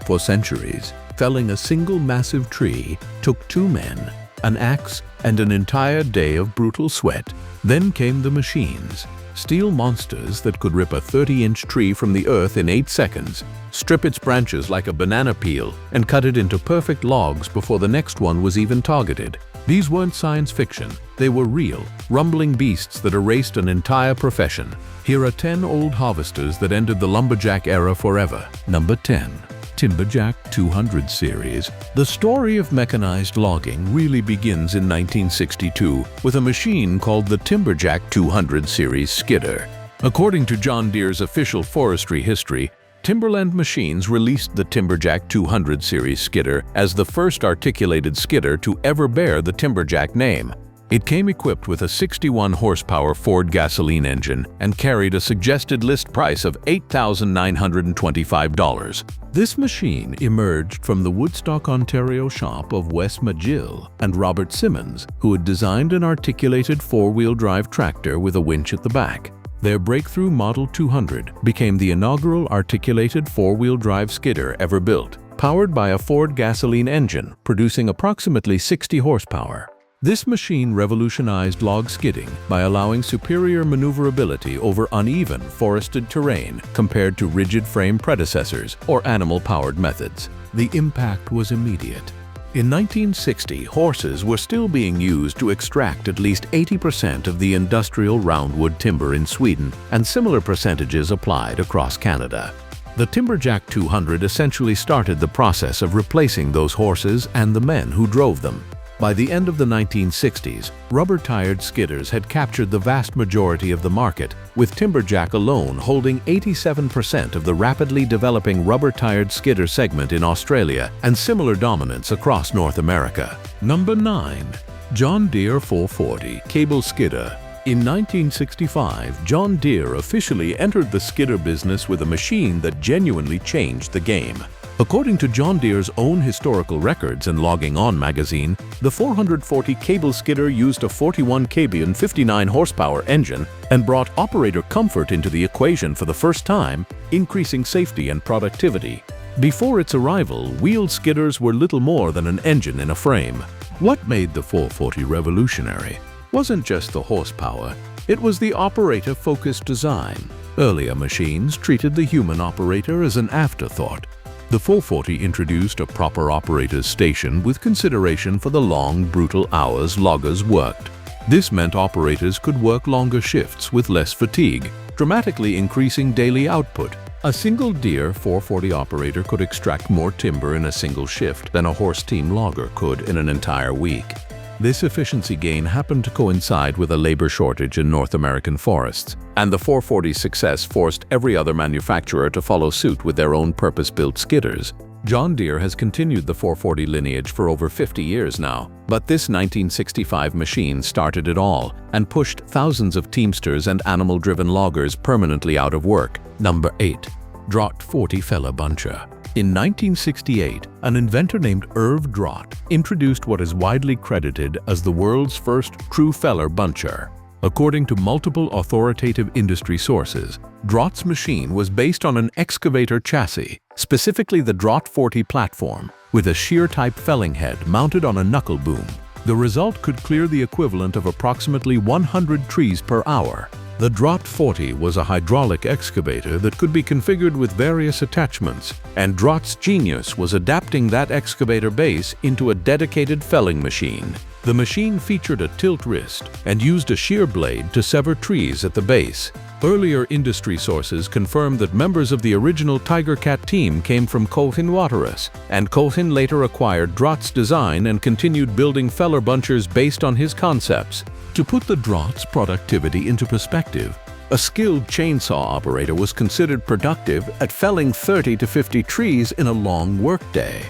For centuries, felling a single massive tree took 2 men, an axe, and an entire day of brutal sweat. Then came the machines, steel monsters that could rip a 30-inch tree from the earth in 8 seconds, strip its branches like a banana peel, and cut it into perfect logs before the next one was even targeted. These weren't science fiction, they were real, rumbling beasts that erased an entire profession. Here are 10 old harvesters that ended the lumberjack era forever. Number 10. Timberjack 200 series. The story of mechanized logging really begins in 1962 with a machine called the Timberjack 200 series skidder. According to John Deere's official forestry history, Timberland Machines released the Timberjack 200 series skidder as the first articulated skidder to ever bear the Timberjack name. It came equipped with a 61-horsepower Ford gasoline engine and carried a suggested list price of $8,925. This machine emerged from the Woodstock, Ontario shop of Wes Magill and Robert Simmons, who had designed an articulated 4-wheel drive tractor with a winch at the back. Their breakthrough Model 200 became the inaugural articulated 4-wheel drive skidder ever built, powered by a Ford gasoline engine producing approximately 60 horsepower. This machine revolutionized log skidding by allowing superior maneuverability over uneven forested terrain compared to rigid frame predecessors or animal-powered methods. The impact was immediate. In 1960, horses were still being used to extract at least 80% of the industrial roundwood timber in Sweden, and similar percentages applied across Canada. The Timberjack 200 essentially started the process of replacing those horses and the men who drove them. By the end of the 1960s, rubber-tired skidders had captured the vast majority of the market, with Timberjack alone holding 87% of the rapidly developing rubber-tired skidder segment in Australia and similar dominance across North America. Number 9. John Deere 440 Cable Skidder. In 1965, John Deere officially entered the skidder business with a machine that genuinely changed the game. According to John Deere's own historical records and Logging On magazine, the 440 Cable Skidder used a 41 kV and 59 horsepower engine and brought operator comfort into the equation for the first time, increasing safety and productivity. Before its arrival, wheeled skidders were little more than an engine in a frame. What made the 440 revolutionary wasn't just the horsepower, it was the operator-focused design. Earlier machines treated the human operator as an afterthought. The 440 introduced a proper operator's station with consideration for the long, brutal hours loggers worked. This meant operators could work longer shifts with less fatigue, dramatically increasing daily output. A single Deere 440 operator could extract more timber in a single shift than a horse team logger could in an entire week. This efficiency gain happened to coincide with a labor shortage in North American forests, and the 440's success forced every other manufacturer to follow suit with their own purpose-built skidders. John Deere has continued the 440 lineage for over 50 years now, but this 1965 machine started it all and pushed thousands of teamsters and animal-driven loggers permanently out of work. Number 8. Drott 40 Feller Buncher. In 1968, an inventor named Drott introduced what is widely credited as the world's first true feller buncher. According to multiple authoritative industry sources, Drott's machine was based on an excavator chassis, specifically the Drott 40 platform, with a shear-type felling head mounted on a knuckle boom. The result could clear the equivalent of approximately 100 trees per hour. The Drott 40 was a hydraulic excavator that could be configured with various attachments, and Drott's genius was adapting that excavator base into a dedicated felling machine. The machine featured a tilt wrist and used a shear blade to sever trees at the base. Earlier industry sources confirmed that members of the original Tiger Cat team came from Koehring, and Koehring later acquired Drott's design and continued building feller bunchers based on his concepts. To put the Drott's productivity into perspective, a skilled chainsaw operator was considered productive at felling 30 to 50 trees in a long workday.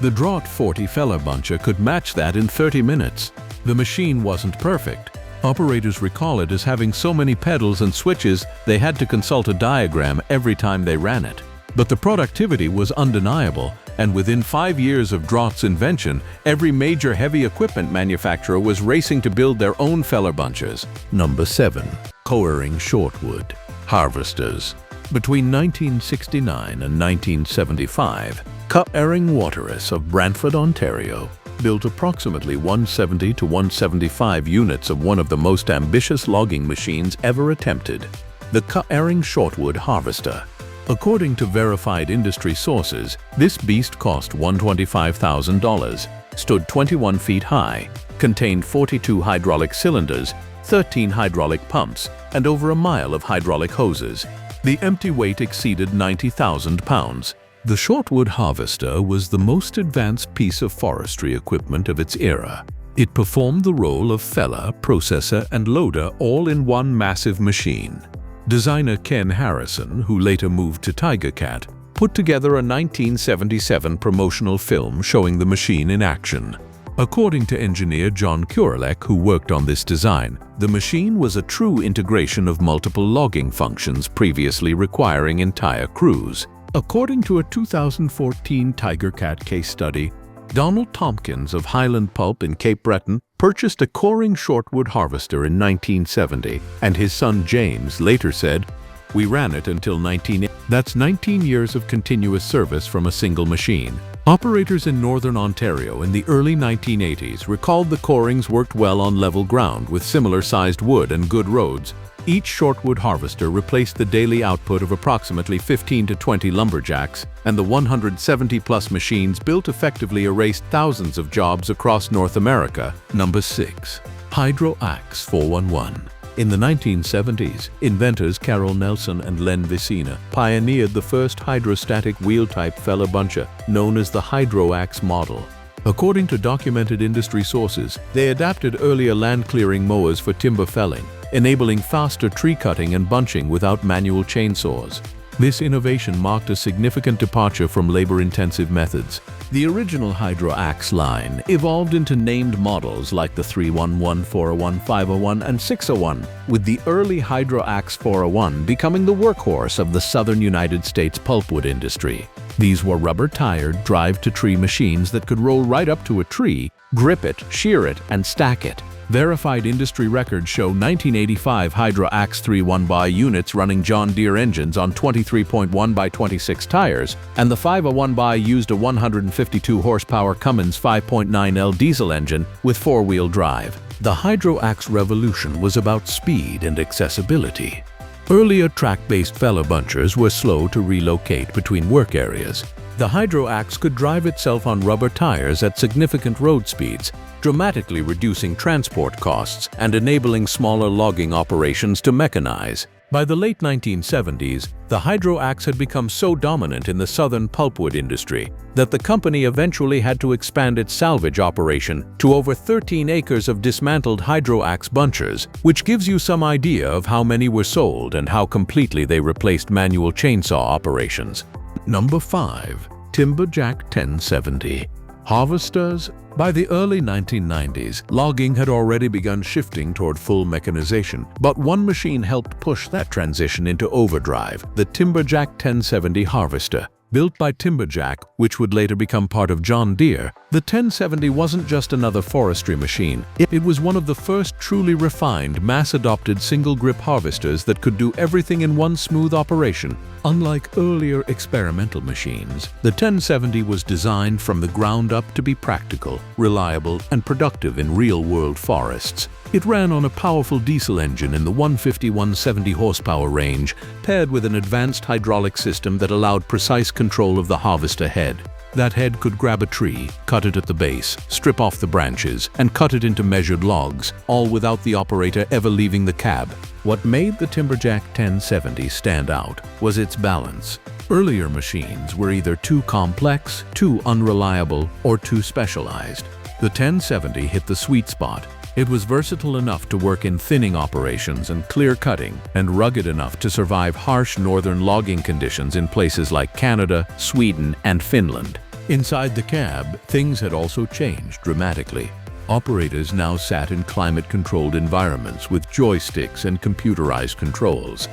The Drott 40 feller buncher could match that in 30 minutes. The machine wasn't perfect. Operators recall it as having so many pedals and switches they had to consult a diagram every time they ran it. But the productivity was undeniable, and within 5 years of Drott's invention, every major heavy equipment manufacturer was racing to build their own feller bunchers. Number 7. Koehring Shortwood Harvesters. Between 1969 and 1975, Koehring Waterous of Brantford, Ontario, built approximately 170 to 175 units of one of the most ambitious logging machines ever attempted, the Koehring Shortwood Harvester. According to verified industry sources, this beast cost $125,000, stood 21 feet high, contained 42 hydraulic cylinders, 13 hydraulic pumps, and over a mile of hydraulic hoses. The empty weight exceeded 90,000 pounds. The Shortwood Harvester was the most advanced piece of forestry equipment of its era. It performed the role of feller, processor, and loader all in one massive machine. Designer Ken Harrison, who later moved to Tigercat, put together a 1977 promotional film showing the machine in action. According to engineer John Koehring, who worked on this design, the machine was a true integration of multiple logging functions previously requiring entire crews. According to a 2014 Tigercat case study, Donald Tompkins of Highland Pulp in Cape Breton purchased a Koehring Shortwood Harvester in 1970, and his son James later said, "We ran it until 1980. That's 19 years of continuous service from a single machine." Operators in northern Ontario in the early 1980s recalled the Koehrings worked well on level ground with similar-sized wood and good roads. Each Shortwood harvester replaced the daily output of approximately 15 to 20 lumberjacks, and the 170-plus machines built effectively erased thousands of jobs across North America. Number 6. Hydroax 411. In the 1970s, inventors Carol Nelson and Len Vicina pioneered the first hydrostatic wheel-type feller buncher, known as the Hydroax model. According to documented industry sources, they adapted earlier land-clearing mowers for timber felling, enabling faster tree cutting and bunching without manual chainsaws. This innovation marked a significant departure from labor-intensive methods. The original Hydroax line evolved into named models like the 311, 401, 501, and 601, with the early Hydroax 401 becoming the workhorse of the southern United States pulpwood industry. These were rubber-tired, drive-to-tree machines that could roll right up to a tree, grip it, shear it, and stack it. Verified industry records show 1985 Hydroax 3-1 units running John Deere engines on 23.1 by 26 tires, and the 501 used a 152 horsepower Cummins 5.9L diesel engine with four-wheel drive. The Hydroax revolution was about speed and accessibility. Earlier track-based feller bunchers were slow to relocate between work areas. The Hydroax could drive itself on rubber tires at significant road speeds, dramatically reducing transport costs and enabling smaller logging operations to mechanize. By the late 1970s, the Hydroax had become so dominant in the southern pulpwood industry that the company eventually had to expand its salvage operation to over 13 acres of dismantled Hydroax bunchers, which gives you some idea of how many were sold and how completely they replaced manual chainsaw operations. Number 5. Timberjack 1070. Harvesters. By the early 1990s, logging had already begun shifting toward full mechanization, but one machine helped push that transition into overdrive, the Timberjack 1070 harvester. Built by Timberjack, which would later become part of John Deere, the 1070 wasn't just another forestry machine. It was one of the first truly refined, mass-adopted single-grip harvesters that could do everything in one smooth operation. Unlike earlier experimental machines, the 1070 was designed from the ground up to be practical, reliable, and productive in real-world forests. It ran on a powerful diesel engine in the 150-170 horsepower range, paired with an advanced hydraulic system that allowed precise control of the harvester head. That head could grab a tree, cut it at the base, strip off the branches, and cut it into measured logs, all without the operator ever leaving the cab. What made the Timberjack 1070 stand out was its balance. Earlier machines were either too complex, too unreliable, or too specialized. The 1070 hit the sweet spot. It was versatile enough to work in thinning operations and clear cutting, and rugged enough to survive harsh northern logging conditions in places like Canada, Sweden, and Finland. Inside the cab, things had also changed dramatically. Operators now sat in climate-controlled environments with joysticks and computerized controls.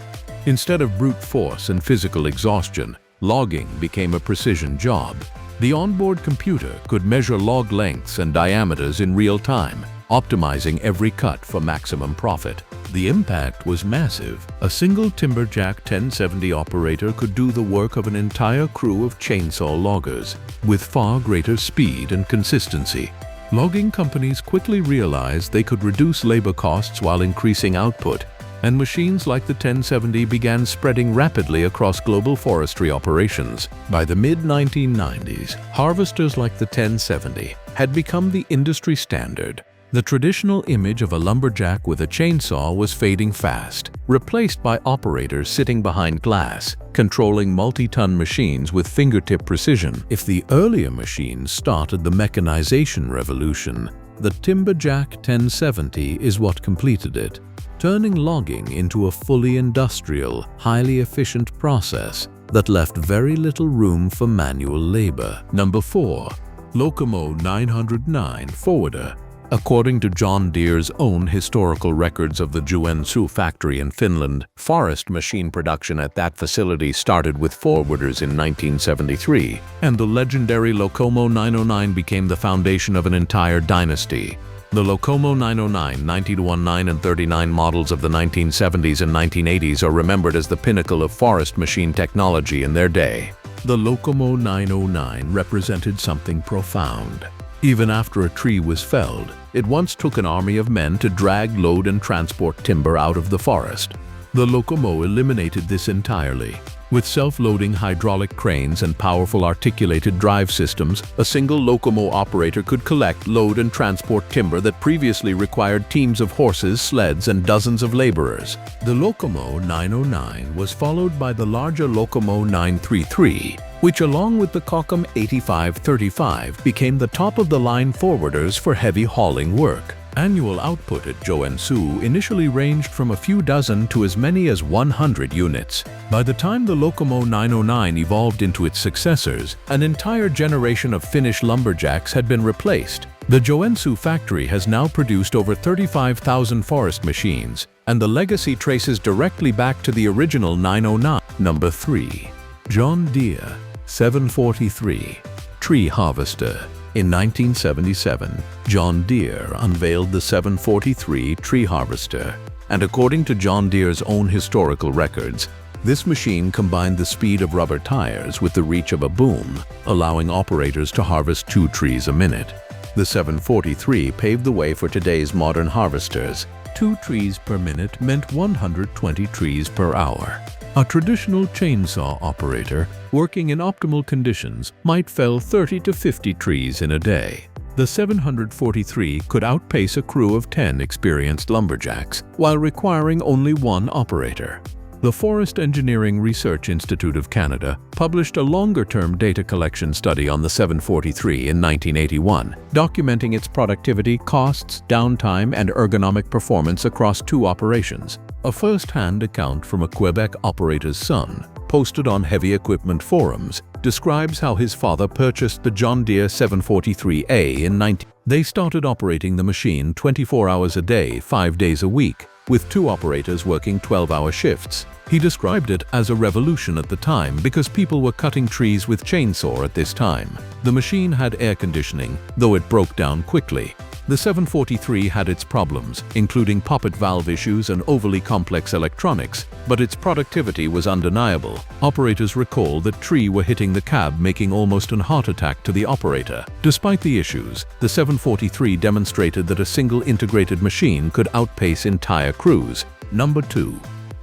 Instead of brute force and physical exhaustion, logging became a precision job. The onboard computer could measure log lengths and diameters in real time, optimizing every cut for maximum profit. The impact was massive. A single Timberjack 1070 operator could do the work of an entire crew of chainsaw loggers, with far greater speed and consistency. Logging companies quickly realized they could reduce labor costs while increasing output, and machines like the 1070 began spreading rapidly across global forestry operations. By the mid-1990s, harvesters like the 1070 had become the industry standard. The traditional image of a lumberjack with a chainsaw was fading fast, replaced by operators sitting behind glass, controlling multi-ton machines with fingertip precision. If the earlier machines started the mechanization revolution, the Timberjack 1070 is what completed it, turning logging into a fully industrial, highly efficient process that left very little room for manual labor. Number 4. Lokomo 909 Forwarder. According to John Deere's own historical records of the Joensuu factory in Finland, forest machine production at that facility started with forwarders in 1973, and the legendary Lokomo 909 became the foundation of an entire dynasty. The Lokomo 909, 90-19 and 39 models of the 1970s and 1980s are remembered as the pinnacle of forest machine technology in their day. The Lokomo 909 represented something profound. Even after a tree was felled, it once took an army of men to drag, load, and transport timber out of the forest. The Lokomo eliminated this entirely. With self-loading hydraulic cranes and powerful articulated drive systems, a single Lokomo operator could collect, load, and transport timber that previously required teams of horses, sleds, and dozens of laborers. The Lokomo 909 was followed by the larger Lokomo 933, which along with the Koehring 8535 became the top-of-the-line forwarders for heavy hauling work. Annual output at Joensuu initially ranged from a few dozen to as many as 100 units. By the time the Lokomo 909 evolved into its successors, an entire generation of Finnish lumberjacks had been replaced. The Joensuu factory has now produced over 35,000 forest machines, and the legacy traces directly back to the original 909. Number 3. John Deere 743 Tree Harvester. In 1977, John Deere unveiled the 743 tree harvester, and according to John Deere's own historical records, this machine combined the speed of rubber tires with the reach of a boom, allowing operators to harvest 2 trees a minute. The 743 paved the way for today's modern harvesters. 2 trees per minute meant 120 trees per hour. A traditional chainsaw operator, working in optimal conditions, might fell 30 to 50 trees in a day. The 743 could outpace a crew of 10 experienced lumberjacks, while requiring only 1 operator. The Forest Engineering Research Institute of Canada published a longer-term data collection study on the 743 in 1981, documenting its productivity, costs, downtime, and ergonomic performance across 2 operations. A first-hand account from a Quebec operator's son, posted on heavy equipment forums, describes how his father purchased the John Deere 743A in 19. They started operating the machine 24 hours a day, 5 days a week, with 2 operators working 12-hour shifts. He described it as a revolution at the time because people were cutting trees with chainsaw at this time. The machine had air conditioning, though it broke down quickly. The 743 had its problems, including poppet valve issues and overly complex electronics, but its productivity was undeniable. Operators recall that trees were hitting the cab, making almost an heart attack to the operator. Despite the issues, the 743 demonstrated that a single integrated machine could outpace entire crews. Number 2.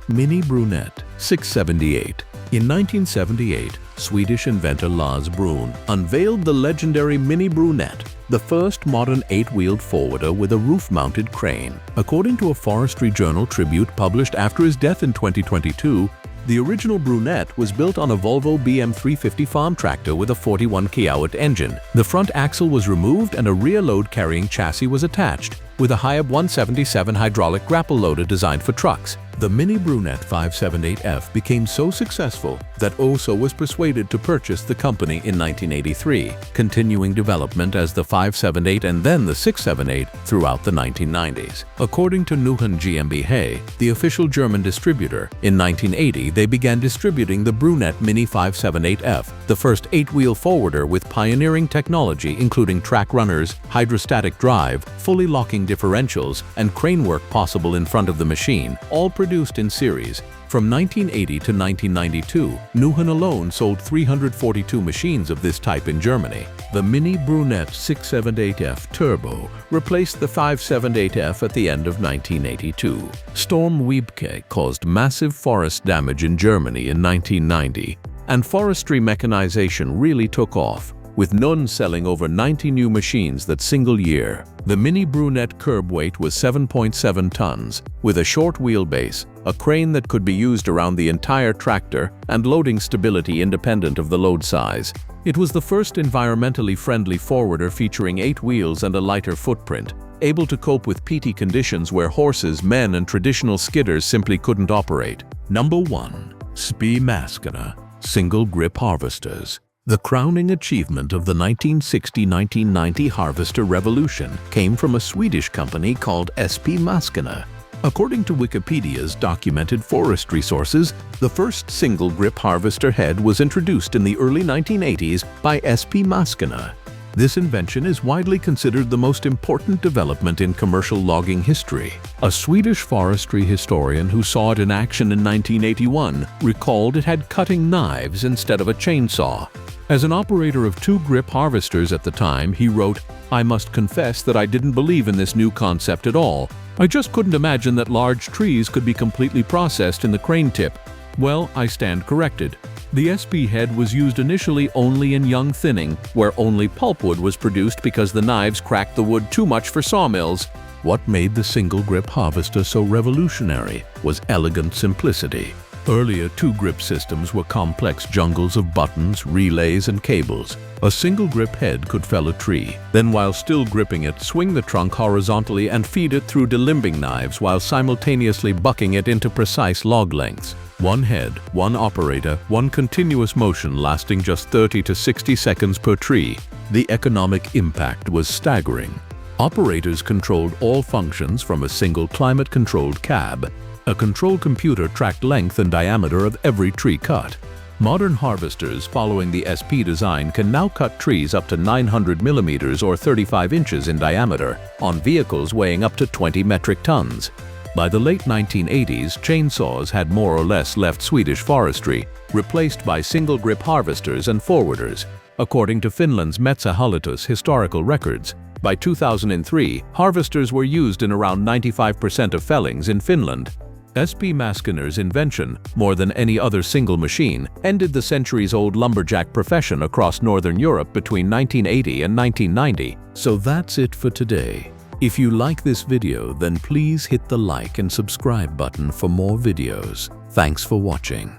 Mini Brunette 678. In 1978, Swedish inventor Lars Brun unveiled the legendary Mini Brunette, the first modern 8-wheeled forwarder with a roof-mounted crane. According to a Forestry Journal tribute published after his death in 2022, the original Brunette was built on a Volvo BM350 farm tractor with a 41 kW engine. The front axle was removed and a rear load-carrying chassis was attached, with a Hiab 177 hydraulic grapple loader designed for trucks. The Mini Brunette 578F became so successful that Oso was persuaded to purchase the company in 1983, continuing development as the 578 and then the 678 throughout the 1990s. According to Nuhan GmbH, the official German distributor, in 1980 they began distributing the Brunette Mini 578F, the first 8-wheel forwarder with pioneering technology including track runners, hydrostatic drive, fully locking differentials, and crane work possible in front of the machine, all produced in series. From 1980 to 1992, Nuhan alone sold 342 machines of this type in Germany. The Mini Brunette 678F Turbo replaced the 578F at the end of 1982. Storm Wiebke caused massive forest damage in Germany in 1990, and forestry mechanization really took off, with Nuhan selling over 90 new machines that single year. The Mini Brunette curb weight was 7.7 tons, with a short wheelbase, a crane that could be used around the entire tractor, and loading stability independent of the load size. It was the first environmentally friendly forwarder featuring 8 wheels and a lighter footprint, able to cope with peaty conditions where horses, men, and traditional skidders simply couldn't operate. Number 1. SP Maskiner Single Grip Harvesters. The crowning achievement of the 1960-1990 harvester revolution came from a Swedish company called SP Maskiner. According to Wikipedia's documented forestry sources, the first single-grip harvester head was introduced in the early 1980s by SP Maskiner. This invention is widely considered the most important development in commercial logging history. A Swedish forestry historian who saw it in action in 1981 recalled it had cutting knives instead of a chainsaw. As an operator of 2-grip harvesters at the time, he wrote, "I must confess that I didn't believe in this new concept at all. I just couldn't imagine that large trees could be completely processed in the crane tip. Well, I stand corrected. The SP head was used initially only in young thinning, where only pulpwood was produced because the knives cracked the wood too much for sawmills." What made the single-grip harvester so revolutionary was elegant simplicity. Earlier 2-grip systems were complex jungles of buttons, relays, and cables. A single-grip head could fell a tree, then while still gripping it, swing the trunk horizontally and feed it through delimbing knives while simultaneously bucking it into precise log lengths. One head, one operator, one continuous motion lasting just 30 to 60 seconds per tree. The economic impact was staggering. Operators controlled all functions from a single climate-controlled cab. A control computer tracked length and diameter of every tree cut. Modern harvesters following the SP design can now cut trees up to 900 millimeters or 35 inches in diameter on vehicles weighing up to 20 metric tons. By the late 1980s, chainsaws had more or less left Swedish forestry, replaced by single-grip harvesters and forwarders. According to Finland's Metsähallitus historical records, by 2003, harvesters were used in around 95% of fellings in Finland. SP Maskiner's invention, more than any other single machine, ended the centuries-old lumberjack profession across Northern Europe between 1980 and 1990. So that's it for today. If you like this video, then please hit the like and subscribe button for more videos. Thanks for watching.